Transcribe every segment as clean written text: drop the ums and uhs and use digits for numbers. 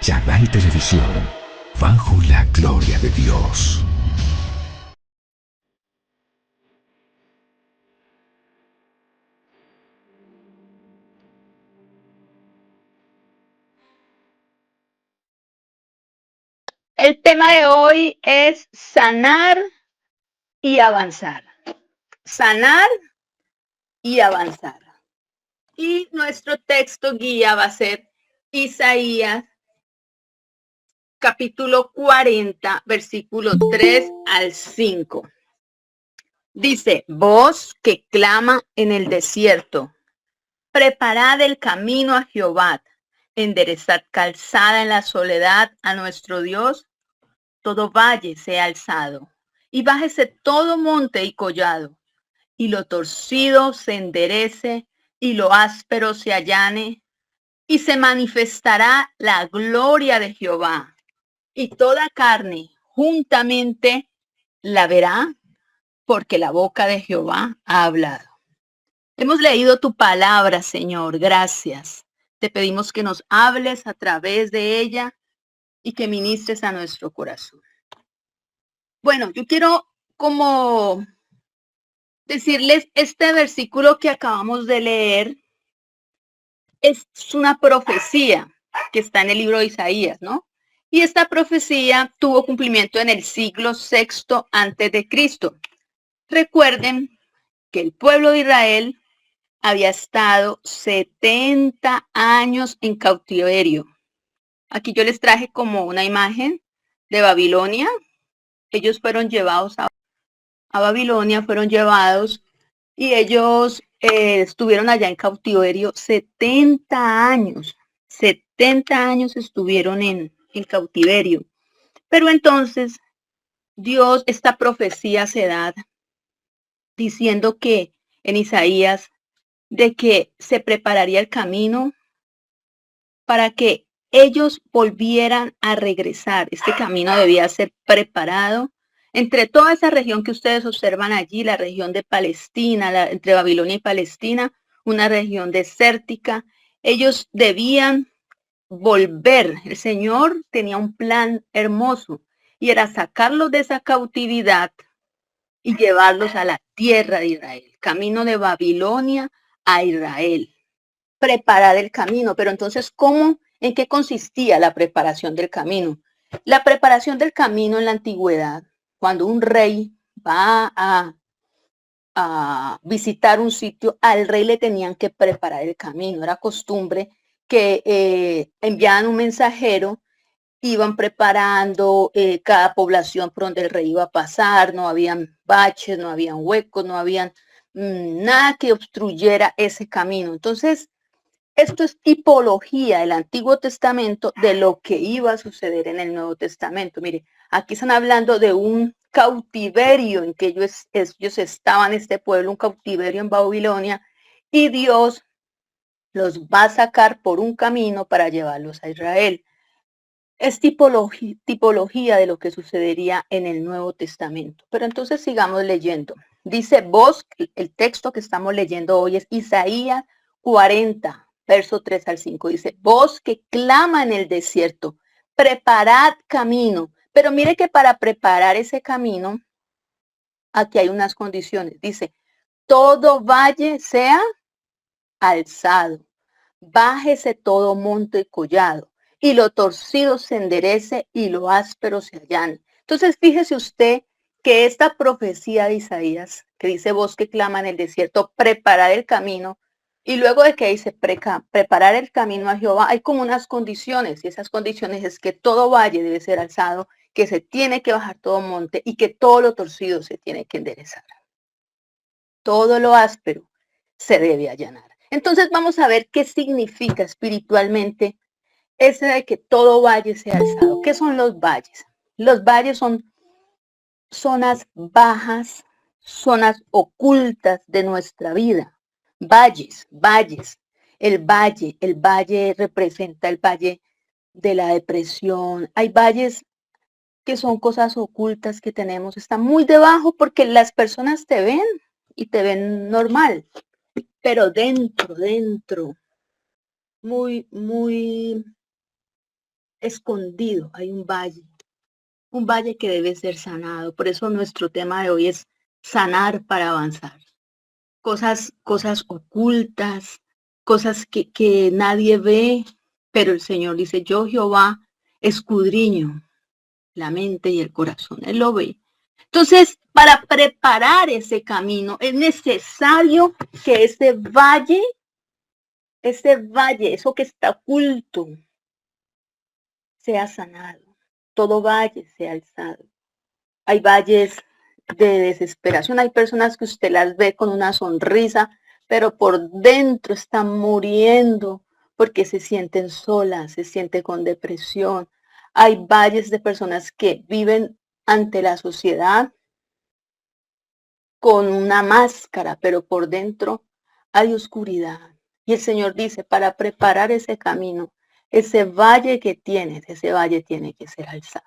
Canal Televisión, bajo la gloria de Dios. El tema de hoy es sanar y avanzar. Sanar y avanzar. Y nuestro texto guía va a ser Isaías capítulo 40, versículo 3 al 5. Dice, voz que clama en el desierto, preparad el camino a Jehová, enderezad calzada en la soledad a nuestro Dios, todo valle sea alzado, y bájese todo monte y collado, y lo torcido se enderece, y lo áspero se allane, y se manifestará la gloria de Jehová, y toda carne juntamente la verá, porque la boca de Jehová ha hablado. Hemos leído tu palabra, Señor, gracias. Te pedimos que nos hables a través de ella y que ministres a nuestro corazón. Bueno, yo quiero como decirles, este versículo que acabamos de leer es una profecía que está en el libro de Isaías, ¿no? Y esta profecía tuvo cumplimiento en el siglo VI antes de Cristo. Recuerden que el pueblo de Israel había estado 70 años en cautiverio. Aquí yo les traje como una imagen de Babilonia. Ellos fueron llevados a Babilonia, fueron llevados y ellos estuvieron allá en cautiverio 70 años. 70 años estuvieron en cautiverio. Pero entonces Dios, esta profecía se da diciendo que en Isaías de que se prepararía el camino para que ellos volvieran a regresar. Este camino debía ser preparado entre toda esa región que ustedes observan allí, la región de Palestina, entre Babilonia y Palestina, una región desértica. Ellos debían volver. El Señor tenía un plan hermoso y era sacarlos de esa cautividad y llevarlos a la tierra de Israel, camino de Babilonia a Israel, preparar el camino. Pero entonces, ¿cómo, en qué consistía la preparación del camino? La preparación del camino en la antigüedad, cuando un rey va a visitar un sitio, al rey le tenían que preparar el camino. Era costumbre que enviaban un mensajero, iban preparando cada población por donde el rey iba a pasar, no habían baches, no habían huecos, no habían nada que obstruyera ese camino. Entonces, esto es tipología del Antiguo Testamento de lo que iba a suceder en el Nuevo Testamento. Mire, aquí están hablando de un cautiverio en que ellos estaban, este pueblo, un cautiverio en Babilonia, y Dios los va a sacar por un camino para llevarlos a Israel. Es tipología de lo que sucedería en el Nuevo Testamento. Pero entonces sigamos leyendo. Dice vos, el texto que estamos leyendo hoy es Isaías 40, verso 3 al 5. Dice, voz que clama en el desierto, preparad camino. Pero mire que para preparar ese camino, aquí hay unas condiciones. Dice, todo valle sea alzado, bájese todo monte y collado, y lo torcido se enderece y lo áspero se allane. Entonces, fíjese usted que esta profecía de Isaías, que dice voz que clama en el desierto, preparar el camino, y luego de que dice preparar el camino a Jehová, hay como unas condiciones, y esas condiciones es que todo valle debe ser alzado, que se tiene que bajar todo monte y que todo lo torcido se tiene que enderezar. Todo lo áspero se debe allanar. Entonces vamos a ver qué significa espiritualmente ese de que todo valle sea alzado. ¿Qué son los valles? Los valles son zonas bajas, zonas ocultas de nuestra vida. Valles, valles. El valle representa el valle de la depresión. Hay valles que son cosas ocultas que tenemos. Está muy debajo porque las personas te ven y te ven normal. Pero dentro, muy escondido hay un valle que debe ser sanado. Por eso nuestro tema de hoy es sanar para avanzar. Cosas ocultas, cosas que nadie ve, pero el Señor dice, yo Jehová escudriño la mente y el corazón, Él lo ve. Entonces, para preparar ese camino, es necesario que ese valle, eso que está oculto, sea sanado. Todo valle sea alzado. Hay valles de desesperación. Hay personas que usted las ve con una sonrisa, pero por dentro están muriendo porque se sienten solas, se sienten con depresión. Hay valles de personas que viven ante la sociedad con una máscara, pero por dentro hay oscuridad. Y el Señor dice, para preparar ese camino, ese valle que tienes, ese valle tiene que ser alzado.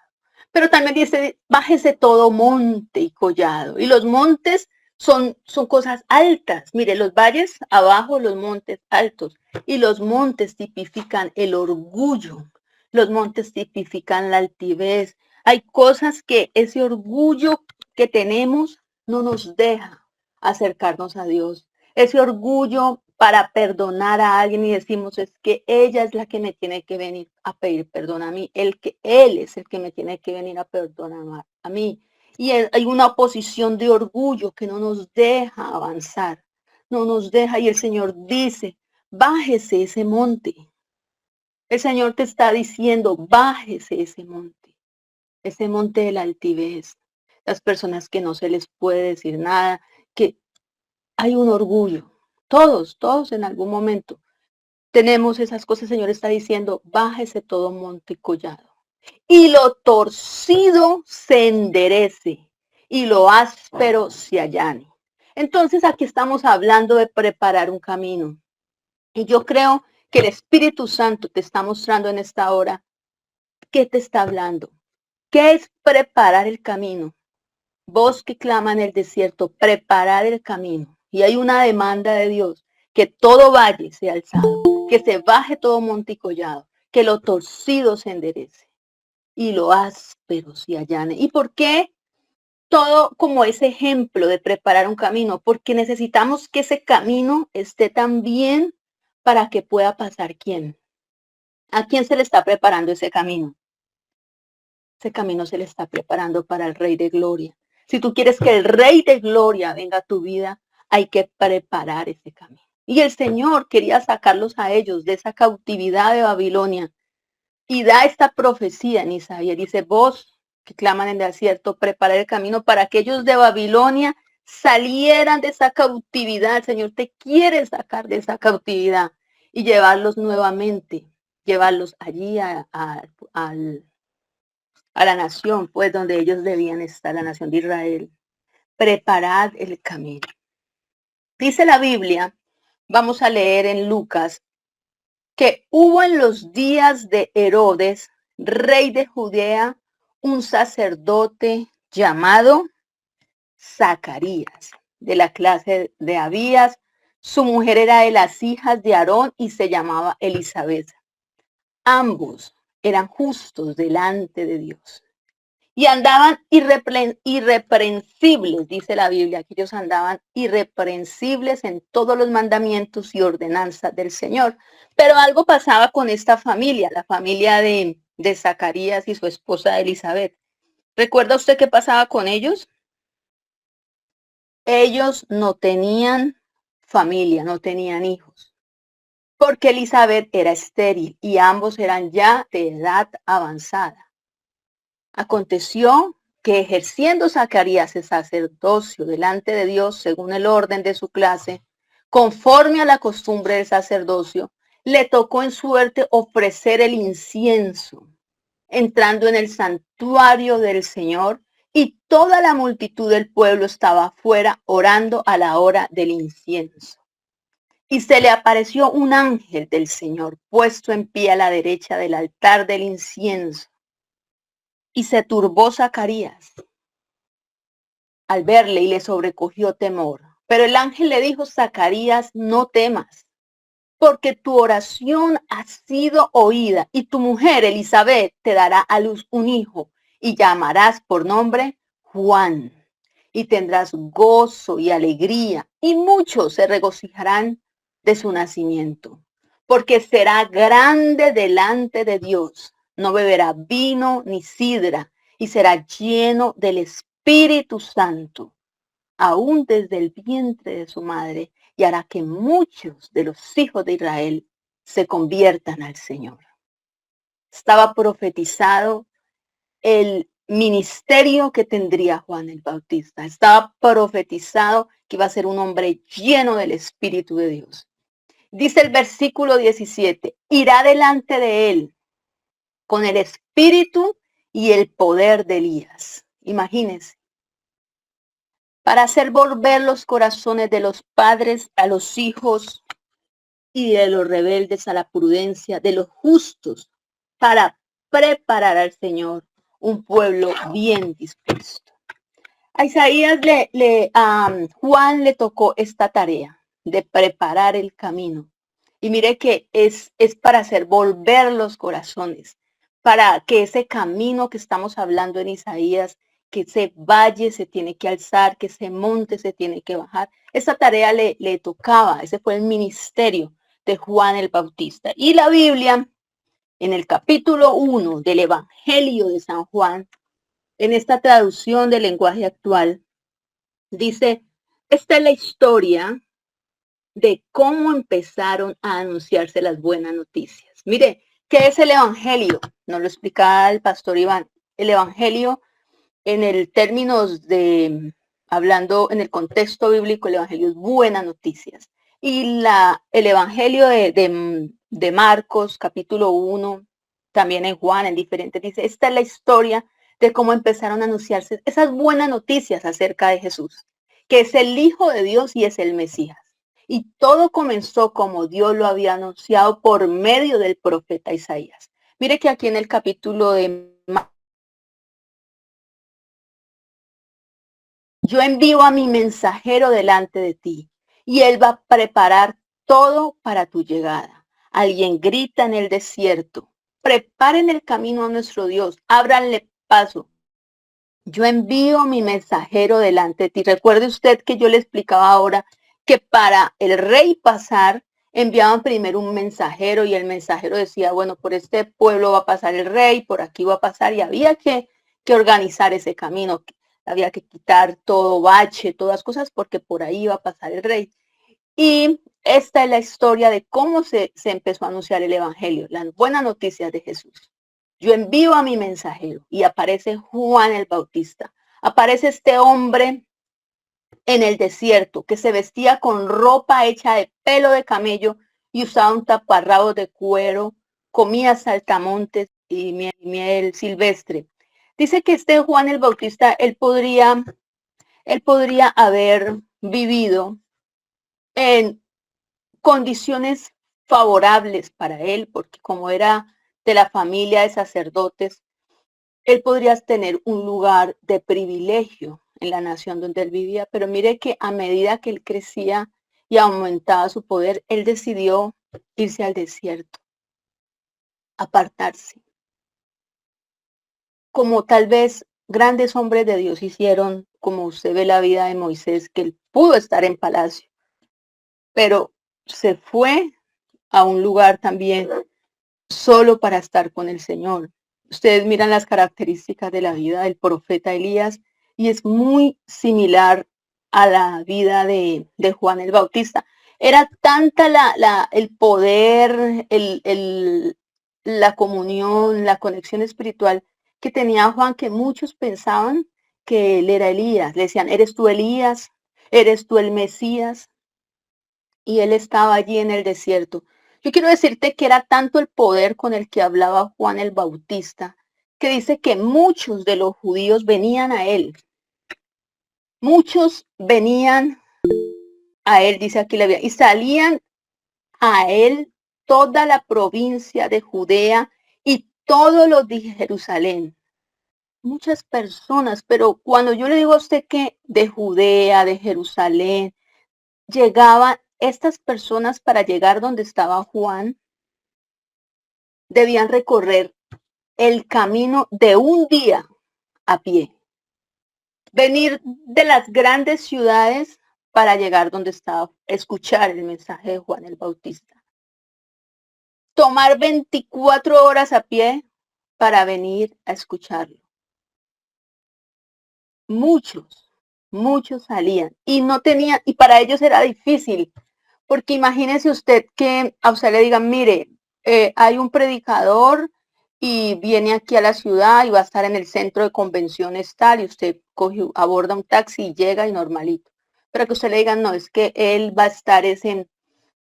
Pero también dice, bájese todo monte y collado. Y los montes son cosas altas. Mire, los valles abajo, los montes altos. Y los montes tipifican el orgullo. Los montes tipifican la altivez. Hay cosas que ese orgullo que tenemos no nos deja acercarnos a Dios. Ese orgullo para perdonar a alguien y decimos, es que ella es la que me tiene que venir a pedir perdón a mí, él es el que me tiene que venir a perdonar a mí. Y hay una posición de orgullo que no nos deja avanzar, no nos deja, y el Señor dice, bájese ese monte. El Señor te está diciendo, bájese ese monte de la altivez. Las personas que no se les puede decir nada, que hay un orgullo. Todos en algún momento tenemos esas cosas. El Señor está diciendo, bájese todo monte y collado. Y lo torcido se enderece y lo áspero se allane. Entonces aquí estamos hablando de preparar un camino. Y yo creo que el Espíritu Santo te está mostrando en esta hora qué te está hablando. ¿Qué es preparar el camino? Voz que clama en el desierto, preparar el camino. Y hay una demanda de Dios, que todo valle sea alzado, que se baje todo monte y collado, que lo torcido se enderece y lo áspero se allane. ¿Y por qué todo como ese ejemplo de preparar un camino? Porque necesitamos que ese camino esté tan bien para que pueda pasar quién. ¿A quién se le está preparando ese camino? Ese camino se le está preparando para el Rey de Gloria. Si tú quieres que el Rey de Gloria venga a tu vida, hay que preparar ese camino. Y el Señor quería sacarlos a ellos de esa cautividad de Babilonia. Y da esta profecía en Isaías. Dice, vos que claman en el desierto, preparar el camino para que ellos de Babilonia salieran de esa cautividad. El Señor te quiere sacar de esa cautividad y llevarlos nuevamente, llevarlos allí a la nación, pues donde ellos debían estar, la nación de Israel. Preparad el camino. Dice la Biblia, vamos a leer en Lucas, que hubo en los días de Herodes, rey de Judea, un sacerdote llamado Zacarías, de la clase de Abías. Su mujer era de las hijas de Aarón y se llamaba Elizabeth. Ambos eran justos delante de Dios. Y andaban irreprensibles, dice la Biblia, que ellos andaban irreprensibles en todos los mandamientos y ordenanzas del Señor. Pero algo pasaba con esta familia, la familia de Zacarías y su esposa Elizabeth. ¿Recuerda usted qué pasaba con ellos? Ellos no tenían familia, no tenían hijos, porque Elizabeth era estéril y ambos eran ya de edad avanzada. Aconteció que ejerciendo Zacarías el sacerdocio delante de Dios según el orden de su clase, conforme a la costumbre del sacerdocio, le tocó en suerte ofrecer el incienso, entrando en el santuario del Señor, y toda la multitud del pueblo estaba afuera orando a la hora del incienso. Y se le apareció un ángel del Señor puesto en pie a la derecha del altar del incienso. Y se turbó Zacarías al verle y le sobrecogió temor. Pero el ángel le dijo, Zacarías, no temas, porque tu oración ha sido oída y tu mujer Elizabeth te dará a luz un hijo y llamarás por nombre Juan. Y tendrás gozo y alegría y muchos se regocijarán de su nacimiento, porque será grande delante de Dios. No beberá vino ni sidra y será lleno del Espíritu Santo aún desde el vientre de su madre, y hará que muchos de los hijos de Israel se conviertan al Señor. Estaba profetizado el ministerio que tendría Juan el Bautista. Estaba profetizado que iba a ser un hombre lleno del Espíritu de Dios. Dice el versículo 17, irá delante de él con el espíritu y el poder de Elías. Imagínense, para hacer volver los corazones de los padres a los hijos y de los rebeldes a la prudencia, de los justos, para preparar al Señor un pueblo bien dispuesto. A Isaías Juan le tocó esta tarea de preparar el camino. Y mire que es para hacer volver los corazones, para que ese camino que estamos hablando en Isaías, que ese valle se tiene que alzar, que ese monte se tiene que bajar. Esa tarea le tocaba, ese fue el ministerio de Juan el Bautista. Y la Biblia, en el capítulo 1 del Evangelio de San Juan, en esta traducción del lenguaje actual, dice, esta es la historia de cómo empezaron a anunciarse las buenas noticias. Mire, ¿qué es el Evangelio? Nos lo explicaba el pastor Iván. El Evangelio, en el términos de, hablando en el contexto bíblico, el Evangelio es buenas noticias. Y el Evangelio de Marcos, capítulo 1, también en Juan, en diferentes, dice, esta es la historia de cómo empezaron a anunciarse esas buenas noticias acerca de Jesús, que es el Hijo de Dios y es el Mesías. Y todo comenzó como Dios lo había anunciado por medio del profeta Isaías. Mire que aquí en el capítulo de yo envío a mi mensajero delante de ti y él va a preparar todo para tu llegada. Alguien grita en el desierto, preparen el camino a nuestro Dios, ábranle paso. Yo envío mi mensajero delante de ti. Recuerde usted que yo le explicaba ahora que para el rey pasar, enviaban primero un mensajero y el mensajero decía, bueno, por este pueblo va a pasar el rey, por aquí va a pasar, y había que organizar ese camino. Había que quitar todo bache, todas cosas, porque por ahí va a pasar el rey. Y esta es la historia de cómo se empezó a anunciar el evangelio, las buenas noticias de Jesús. Yo envío a mi mensajero y aparece Juan el Bautista. Aparece este hombre en el desierto que se vestía con ropa hecha de pelo de camello y usaba un taparrabos de cuero, comía saltamontes y miel silvestre. Dice que este Juan el Bautista, él podría haber vivido en condiciones favorables para él, porque como era de la familia de sacerdotes, él podría tener un lugar de privilegio en la nación donde él vivía, pero mire que a medida que él crecía y aumentaba su poder, él decidió irse al desierto, apartarse, como tal vez grandes hombres de Dios hicieron, como usted ve la vida de Moisés, que él pudo estar en palacio, pero se fue a un lugar también solo para estar con el Señor. Ustedes miran las características de la vida del profeta Elías y es muy similar a la vida de Juan el Bautista. Era tanta el poder, la comunión, la conexión espiritual que tenía Juan que muchos pensaban que él era Elías. Le decían, ¿eres tú Elías? ¿Eres tú el Mesías? Y él estaba allí en el desierto. Yo quiero decirte que era tanto el poder con el que hablaba Juan el Bautista, que dice que muchos de los judíos venían a él. Muchos venían a él, dice aquí la Biblia, y salían a él toda la provincia de Judea y todos los de Jerusalén. Muchas personas, pero cuando yo le digo a usted que de Judea, de Jerusalén, llegaban estas personas para llegar donde estaba Juan debían recorrer el camino de un día a pie. Venir de las grandes ciudades para llegar donde estaba, escuchar el mensaje de Juan el Bautista. Tomar 24 horas a pie para venir a escucharlo. Muchos salían y no tenían, y para ellos era difícil, porque imagínese usted que a usted le digan, mire, hay un predicador y viene aquí a la ciudad y va a estar en el centro de convenciones tal, y usted aborda un taxi y llega y normalito. Pero que usted le digan, no, es que él va a estar en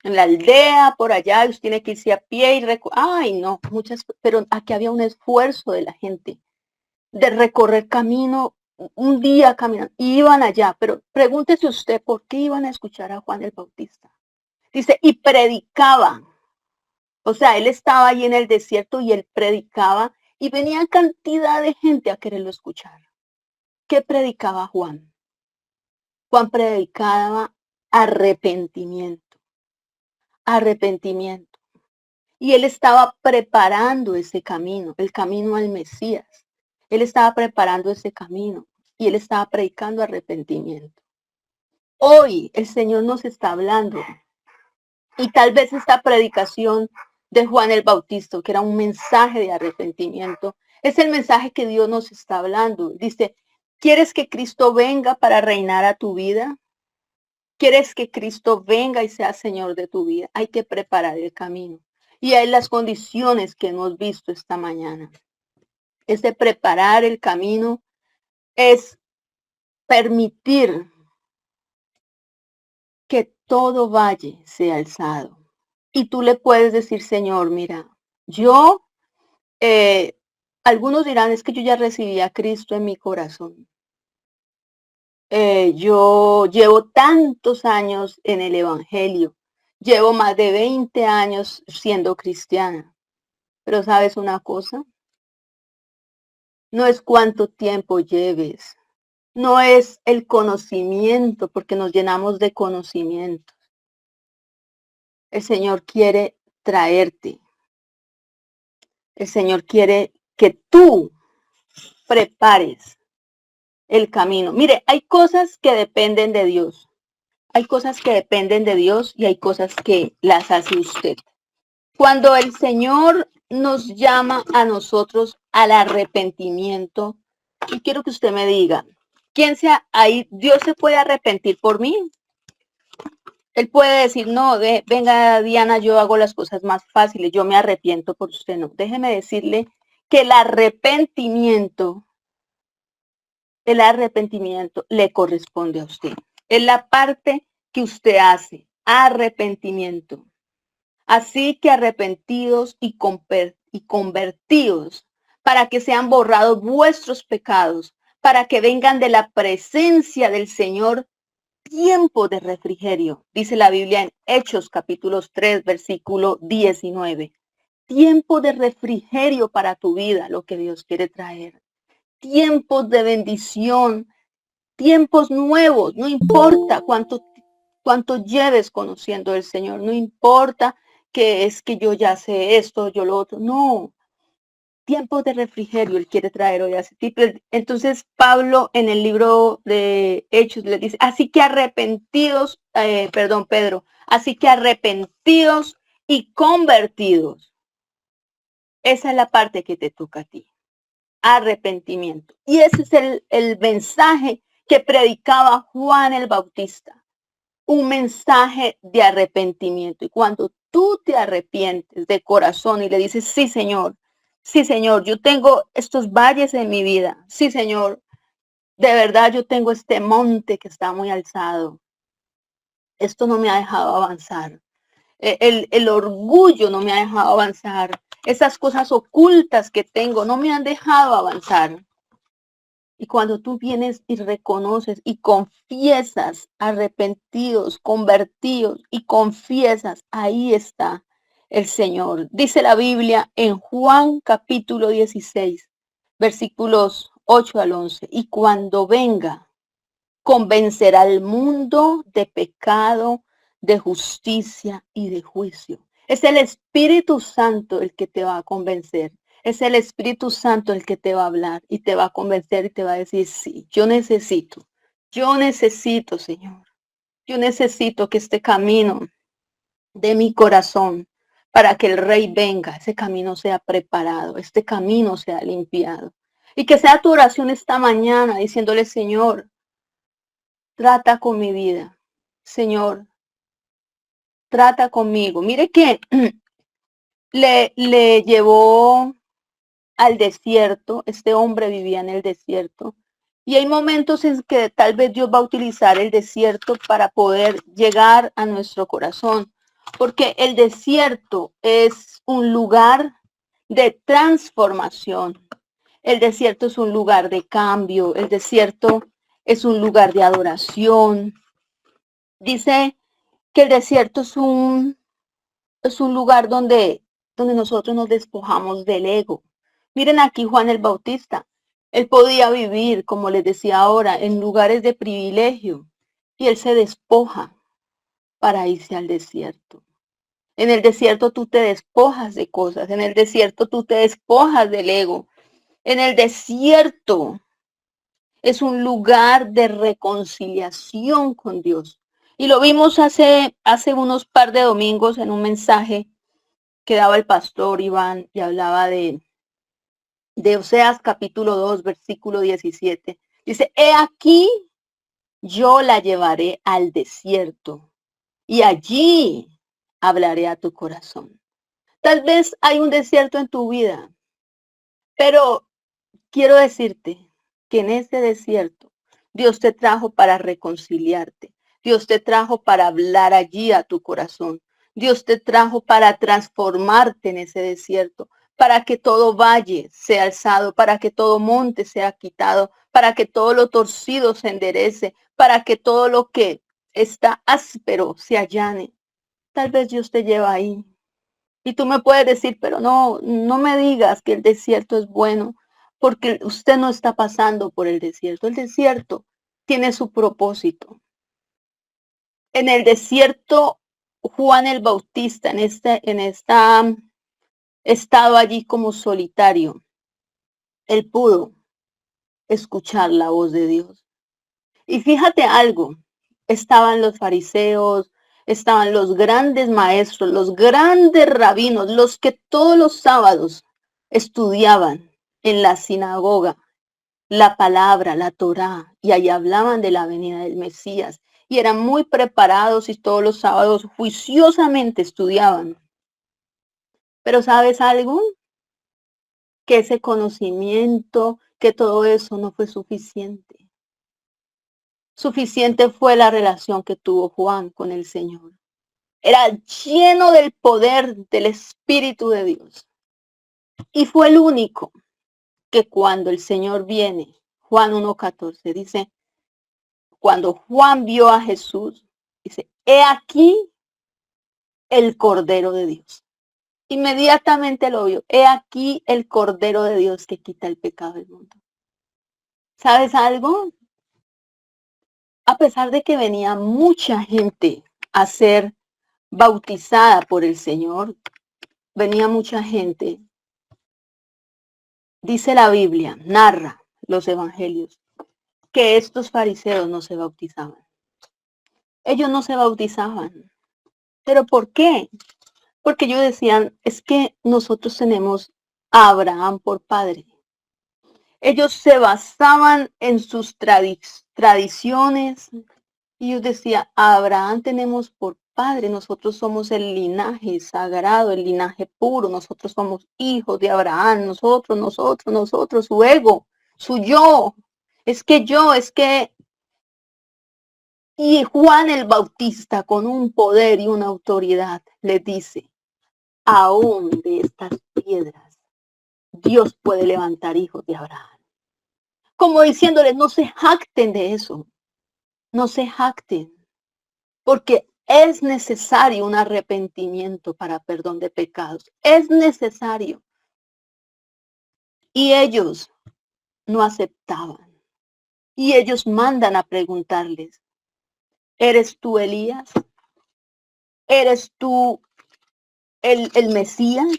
la aldea, por allá, y usted tiene que irse a pie y ay, no, pero aquí había un esfuerzo de la gente de recorrer camino, un día caminando, y iban allá, pero pregúntese usted por qué iban a escuchar a Juan el Bautista. Dice, y predicaba. O sea, él estaba ahí en el desierto y él predicaba y venía cantidad de gente a quererlo escuchar. ¿Qué predicaba Juan? Juan predicaba arrepentimiento. Arrepentimiento. Y él estaba preparando ese camino, el camino al Mesías. Él estaba preparando ese camino y él estaba predicando arrepentimiento. Hoy el Señor nos está hablando y tal vez esta predicación de Juan el Bautista, que era un mensaje de arrepentimiento, es el mensaje que Dios nos está hablando. Dice, ¿quieres que Cristo venga para reinar a tu vida? ¿Quieres que Cristo venga y sea Señor de tu vida? Hay que preparar el camino. Y hay las condiciones que hemos visto esta mañana. Es de preparar el camino, es permitir que todo valle sea alzado. Y tú le puedes decir, Señor, mira, yo, algunos dirán, es que yo ya recibí a Cristo en mi corazón. Yo llevo tantos años en el Evangelio, llevo más de 20 años siendo cristiana. Pero ¿sabes una cosa? No es cuánto tiempo lleves, no es el conocimiento, porque nos llenamos de conocimiento. El Señor quiere traerte. El Señor quiere que tú prepares el camino. Mire, hay cosas que dependen de Dios. Hay cosas que dependen de Dios y hay cosas que las hace usted. Cuando el Señor nos llama a nosotros al arrepentimiento, y quiero que usted me diga, ¿quién sea ahí? ¿Dios se puede arrepentir por mí? Él puede decir, no, venga Diana, yo hago las cosas más fáciles, yo me arrepiento por usted. No, déjeme decirle que el arrepentimiento le corresponde a usted. Es la parte que usted hace, arrepentimiento. Así que arrepentidos y convertidos, para que sean borrados vuestros pecados, para que vengan de la presencia del Señor tiempo de refrigerio. Dice la Biblia en Hechos capítulos 3, versículo 19. Tiempo de refrigerio para tu vida, lo que Dios quiere traer. Tiempos de bendición, tiempos nuevos, no importa cuánto lleves conociendo al Señor, no importa que es que yo ya sé esto, yo lo otro, no. Tiempos de refrigerio Él quiere traer hoy a ese tipo. Entonces Pablo en el libro de Hechos le dice, así que arrepentidos, Pedro, así que arrepentidos y convertidos. Esa es la parte que te toca a ti. Arrepentimiento. Y ese es el mensaje que predicaba Juan el Bautista. Un mensaje de arrepentimiento. Y cuando tú te arrepientes de corazón y le dices, sí, Señor, yo tengo estos valles en mi vida. Sí, Señor, de verdad yo tengo este monte que está muy alzado. Esto no me ha dejado avanzar. El orgullo no me ha dejado avanzar. Esas cosas ocultas que tengo no me han dejado avanzar. Y cuando tú vienes y reconoces y confiesas, arrepentidos, convertidos y confiesas, ahí está el Señor. Dice la Biblia en Juan capítulo 16, versículos 8 al 11. Y cuando venga, convencerá al mundo de pecado, de justicia y de juicio. Es el Espíritu Santo el que te va a convencer. Es el Espíritu Santo el que te va a hablar y te va a convencer y te va a decir, sí, yo necesito, Señor. Yo necesito que este camino de mi corazón, para que el Rey venga, ese camino sea preparado, este camino sea limpiado. Y que sea tu oración esta mañana diciéndole, Señor, trata con mi vida. Señor, trata conmigo. Mire que le llevó al desierto. Este hombre vivía en el desierto. Y hay momentos en que tal vez Dios va a utilizar el desierto para poder llegar a nuestro corazón. Porque el desierto es un lugar de transformación. El desierto es un lugar de cambio. El desierto es un lugar de adoración. Dice que el desierto es un lugar donde nosotros nos despojamos del ego. Miren aquí Juan el Bautista. Él podía vivir, como les decía ahora, en lugares de privilegio. Y él se despoja para irse al desierto. En el desierto tú te despojas de cosas. En el desierto tú te despojas del ego. En el desierto es un lugar de reconciliación con Dios. Y lo vimos hace unos par de domingos en un mensaje que daba el pastor Iván y hablaba de Oseas capítulo 2, versículo 17. Dice, he aquí yo la llevaré al desierto y allí hablaré a tu corazón. Tal vez hay un desierto en tu vida, pero quiero decirte que en ese desierto Dios te trajo para reconciliarte. Dios te trajo para hablar allí a tu corazón. Dios te trajo para transformarte en ese desierto, para que todo valle sea alzado, para que todo monte sea quitado, para que todo lo torcido se enderece, para que todo lo que está áspero se allane. Tal vez Dios te lleva ahí. Y tú me puedes decir, pero no me digas que el desierto es bueno, porque usted no está pasando por el desierto. El desierto tiene su propósito. En el desierto, Juan el Bautista, en esta estado allí como solitario, él pudo escuchar la voz de Dios. Y fíjate algo, estaban los fariseos, estaban los grandes maestros, los grandes rabinos, los que todos los sábados estudiaban en la sinagoga la palabra, la Torá, y ahí hablaban de la venida del Mesías. Y eran muy preparados y todos los sábados juiciosamente estudiaban. Pero ¿sabes algo? Que ese conocimiento, que todo eso no fue suficiente. Suficiente fue la relación que tuvo Juan con el Señor. Era lleno del poder del Espíritu de Dios. Y fue el único que cuando el Señor viene, Juan 1:14 dice, cuando Juan vio a Jesús, dice, he aquí el Cordero de Dios. Inmediatamente lo vio, he aquí el Cordero de Dios que quita el pecado del mundo. ¿Sabes algo? A pesar de que venía mucha gente a ser bautizada por el Señor, venía mucha gente. Dice la Biblia, narra los evangelios, que estos fariseos no se bautizaban. Ellos no se bautizaban. ¿Pero por qué? Porque ellos decían, es que nosotros tenemos a Abraham por padre. Ellos se basaban en sus tradiciones. Y ellos decían, a Abraham tenemos por padre, nosotros somos el linaje sagrado, el linaje puro, nosotros somos hijos de Abraham, nosotros, su ego, su yo. Es que... Y Juan el Bautista, con un poder y una autoridad, le dice, aún de estas piedras, Dios puede levantar hijos de Abraham. Como diciéndole, no se jacten de eso, no se jacten, porque es necesario un arrepentimiento para perdón de pecados. Es necesario. Y ellos no aceptaban. Y ellos mandan a preguntarles, ¿eres tú Elías? ¿eres tú el Mesías?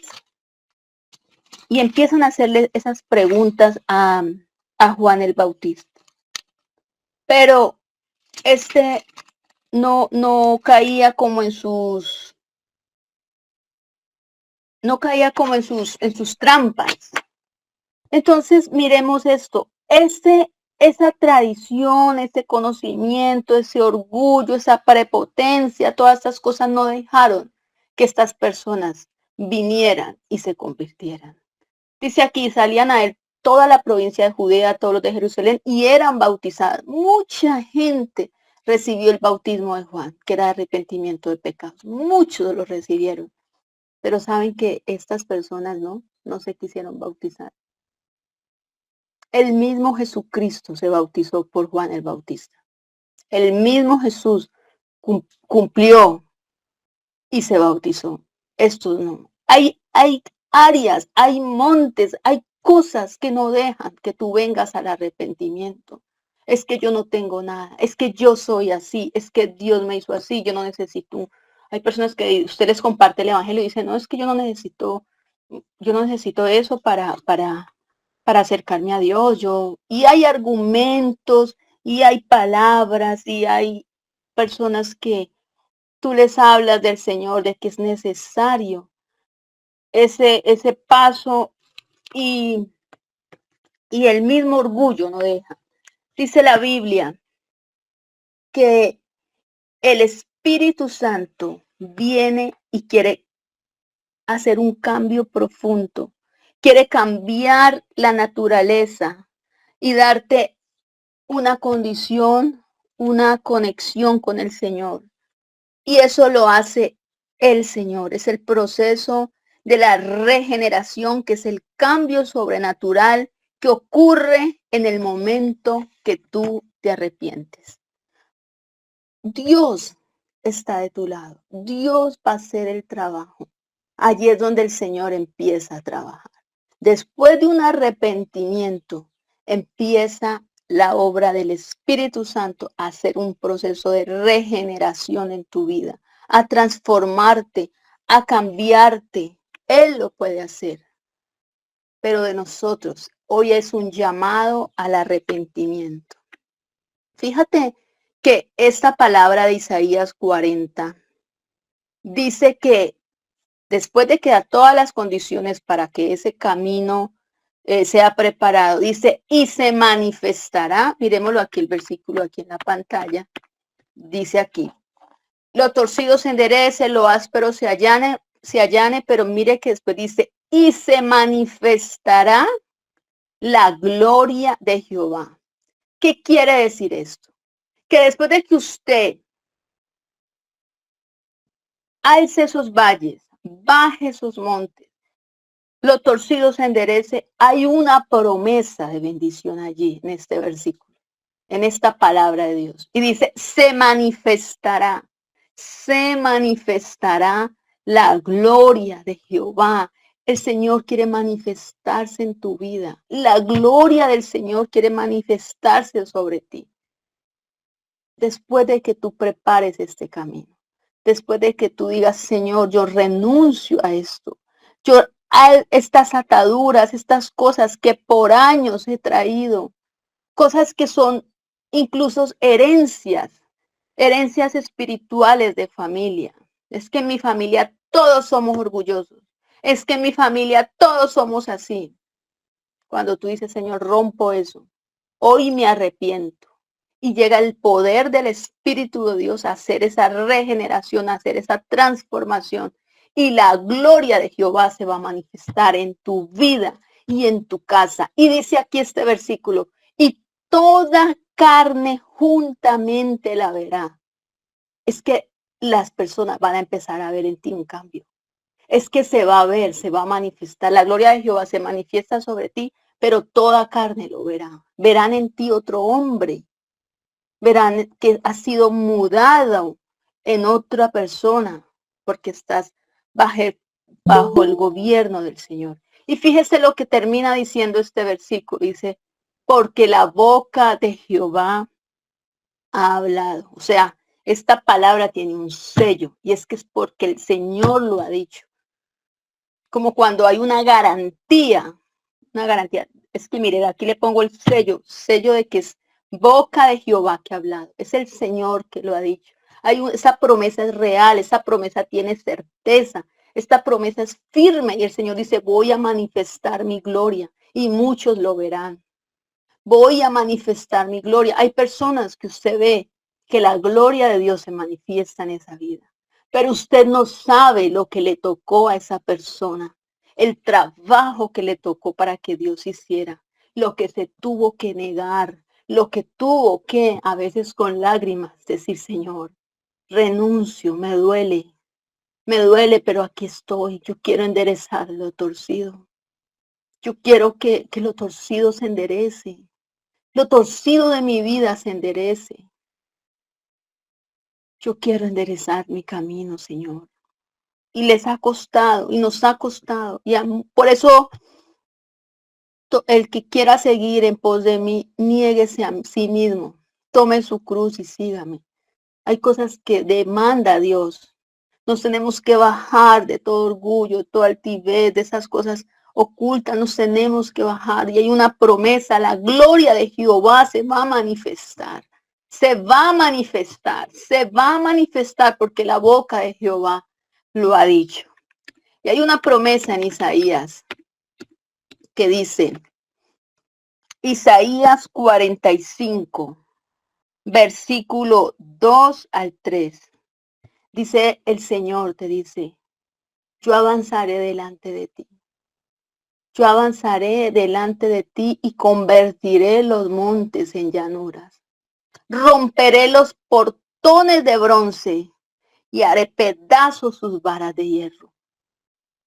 Y empiezan a hacerle esas preguntas a Juan el Bautista. Pero no caía como en sus, no caía como en sus trampas. Entonces, miremos esto. Esa tradición, ese conocimiento, ese orgullo, esa prepotencia, todas estas cosas no dejaron que estas personas vinieran y se convirtieran. Dice aquí, salían a él toda la provincia de Judea, todos los de Jerusalén, y eran bautizados. Mucha gente recibió el bautismo de Juan, que era arrepentimiento de pecados. Muchos lo recibieron. Pero saben que estas personas no se quisieron bautizar. El mismo Jesucristo se bautizó por Juan el Bautista. El mismo Jesús cumplió y se bautizó. Estos no. Hay áreas, hay montes, hay cosas que no dejan que tú vengas al arrepentimiento. Es que yo no tengo nada, es que yo soy así, es que Dios me hizo así, yo no necesito. Hay personas que usted les comparte el evangelio y dicen, no, es que yo no necesito eso para acercarme a Dios. Y hay argumentos, y hay palabras, y hay personas que tú les hablas del Señor, de que es necesario ese paso y el mismo orgullo no deja. Dice la Biblia que el Espíritu Santo viene y quiere hacer un cambio profundo, quiere cambiar la naturaleza y darte una condición, una conexión con el Señor. Y eso lo hace el Señor. Es el proceso de la regeneración, que es el cambio sobrenatural que ocurre en el momento que tú te arrepientes. Dios está de tu lado. Dios va a hacer el trabajo. Allí es donde el Señor empieza a trabajar. Después de un arrepentimiento, empieza la obra del Espíritu Santo a hacer un proceso de regeneración en tu vida, a transformarte, a cambiarte. Él lo puede hacer. Pero de nosotros, hoy es un llamado al arrepentimiento. Fíjate que esta palabra de Isaías 40 dice que después de que da todas las condiciones para que ese camino sea preparado, dice, y se manifestará, miremoslo aquí, el versículo aquí en la pantalla, dice aquí, lo torcido se enderece, lo áspero se allane, pero mire que después dice, y se manifestará la gloria de Jehová. ¿Qué quiere decir esto? Que después de que usted alce esos valles, baje esos montes, lo torcido se enderece, hay una promesa de bendición allí en este versículo, en esta palabra de Dios. Y dice, se manifestará la gloria de Jehová. El Señor quiere manifestarse en tu vida. La gloria del Señor quiere manifestarse sobre ti. Después de que tú prepares este camino, después de que tú digas, Señor, yo renuncio a esto, a estas ataduras, estas cosas que por años he traído, cosas que son incluso herencias espirituales de familia. Es que en mi familia todos somos orgullosos. Es que en mi familia todos somos así. Cuando tú dices, Señor, rompo eso. Hoy me arrepiento. Y llega el poder del Espíritu de Dios a hacer esa regeneración, a hacer esa transformación. Y la gloria de Jehová se va a manifestar en tu vida y en tu casa. Y dice aquí este versículo, y toda carne juntamente la verá. Es que las personas van a empezar a ver en ti un cambio. Es que se va a ver, se va a manifestar. La gloria de Jehová se manifiesta sobre ti, pero toda carne lo verá. Verán en ti otro hombre. Verán que has sido mudado en otra persona porque estás bajo el gobierno del Señor. Y fíjese lo que termina diciendo este versículo. Dice, porque la boca de Jehová ha hablado. O sea, Esta palabra tiene un sello y es que es porque el Señor lo ha dicho. Como cuando hay una garantía. Es que mire, aquí le pongo el sello de que es boca de Jehová que ha hablado. Es el Señor que lo ha dicho. Esa promesa es real, esa promesa tiene certeza, esta promesa es firme y el Señor dice, voy a manifestar mi gloria y muchos lo verán. Voy a manifestar mi gloria. Hay personas que usted ve que la gloria de Dios se manifiesta en esa vida, pero usted no sabe lo que le tocó a esa persona, el trabajo que le tocó para que Dios hiciera, lo que se tuvo que negar, lo que tuvo que, a veces con lágrimas, decir, Señor, renuncio, me duele, pero aquí estoy. Yo quiero enderezar lo torcido. Yo quiero que lo torcido se enderece. Lo torcido de mi vida se enderece. Yo quiero enderezar mi camino, Señor. Y les ha costado, y nos ha costado. Por eso, el que quiera seguir en pos de mí, niéguese a sí mismo. Tome su cruz y sígame. Hay cosas que demanda Dios. Nos tenemos que bajar de todo orgullo, toda altivez, de esas cosas ocultas. Nos tenemos que bajar. Y hay una promesa, la gloria de Jehová se va a manifestar. Se va a manifestar, se va a manifestar porque la boca de Jehová lo ha dicho. Y hay una promesa en Isaías que dice, Isaías 45, versículo 2 al 3. Dice el Señor, te dice, yo avanzaré delante de ti. Yo avanzaré delante de ti y convertiré los montes en llanuras. Romperé los portones de bronce y haré pedazos sus varas de hierro.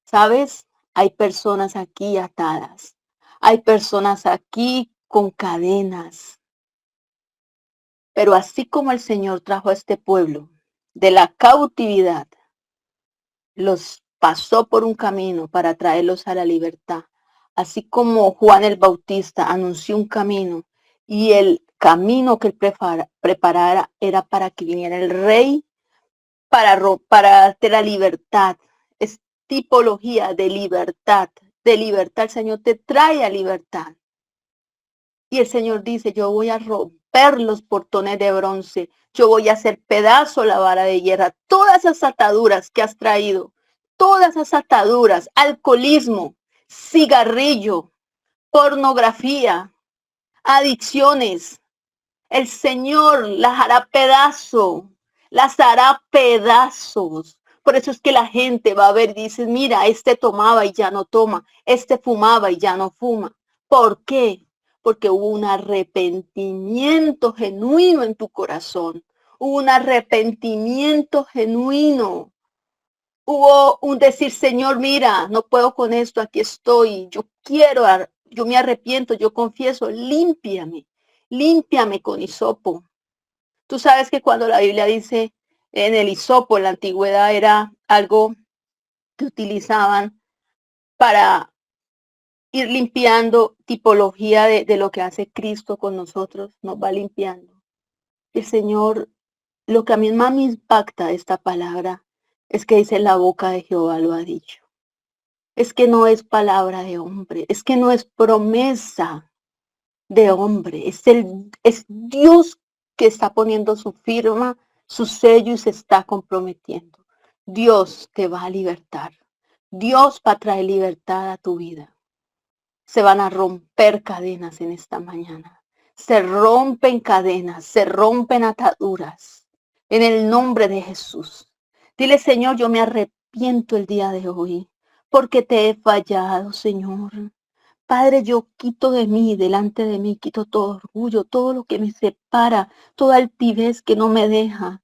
¿Sabes? Hay personas aquí atadas. Hay personas aquí con cadenas. Pero así como el Señor trajo a este pueblo de la cautividad, los pasó por un camino para traerlos a la libertad. Así como Juan el Bautista anunció un camino y el camino que él preparara era para que viniera el rey para darte la libertad. Es tipología de libertad. De libertad, el Señor te trae a libertad. Y el Señor dice, yo voy a romper los portones de bronce. Yo voy a hacer pedazo la vara de hierro. Todas esas ataduras que has traído, todas esas ataduras, alcoholismo, cigarrillo, pornografía, adicciones, el Señor las hará pedazo, las hará pedazos. Por eso es que la gente va a ver y dice, mira, este tomaba y ya no toma, este fumaba y ya no fuma. ¿Por qué? Porque hubo un arrepentimiento genuino en tu corazón. Hubo un arrepentimiento genuino. Hubo un decir, Señor, mira, no puedo con esto, aquí estoy. Yo me arrepiento, yo confieso, límpiame con hisopo. Tú sabes que cuando la Biblia dice en el hisopo, en la antigüedad era algo que utilizaban para ir limpiando tipología de lo que hace Cristo con nosotros, nos va limpiando. El Señor, lo que a mí más me impacta de esta palabra es que dice la boca de Jehová lo ha dicho. Es que no es palabra de hombre, es que no es promesa de hombre, es Dios que está poniendo su firma, su sello y se está comprometiendo. Dios te va a libertar. Dios va a traer libertad a tu vida. Se van a romper cadenas en esta mañana. Se rompen cadenas, se rompen ataduras. En el nombre de Jesús. Dile, Señor, yo me arrepiento el día de hoy porque te he fallado, Señor. Padre, yo quito de mí, delante de mí, quito todo orgullo, todo lo que me separa, toda altivez que no me deja.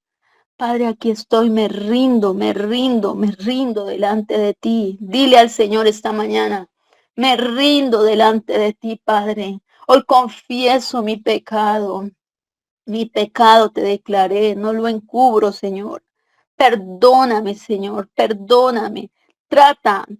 Padre, aquí estoy, me rindo delante de ti. Dile al Señor esta mañana, me rindo delante de ti, Padre. Hoy confieso mi pecado te declaré, no lo encubro, Señor. Perdóname, Señor, perdóname.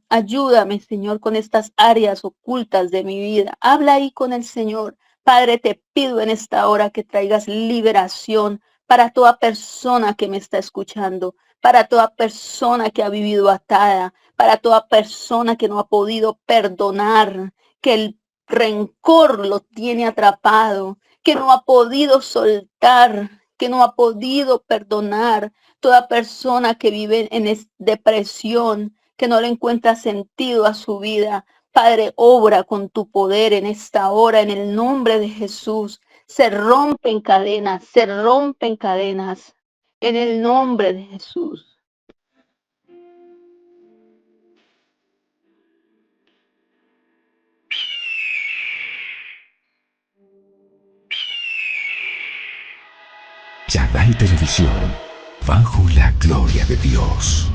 Ayúdame, Señor, con estas áreas ocultas de mi vida. Habla ahí con el Señor. Padre, te pido en esta hora que traigas liberación. para toda persona que me está escuchando, para toda persona que ha vivido atada, para toda persona que no ha podido perdonar, que el rencor lo tiene atrapado, que no ha podido soltar, que no ha podido perdonar, toda persona que vive en depresión, que no le encuentra sentido a su vida. Padre, obra con tu poder en esta hora, en el nombre de Jesús. Se rompen cadenas, se rompen cadenas, en el nombre de Jesús. Chadai Televisión, bajo la gloria de Dios.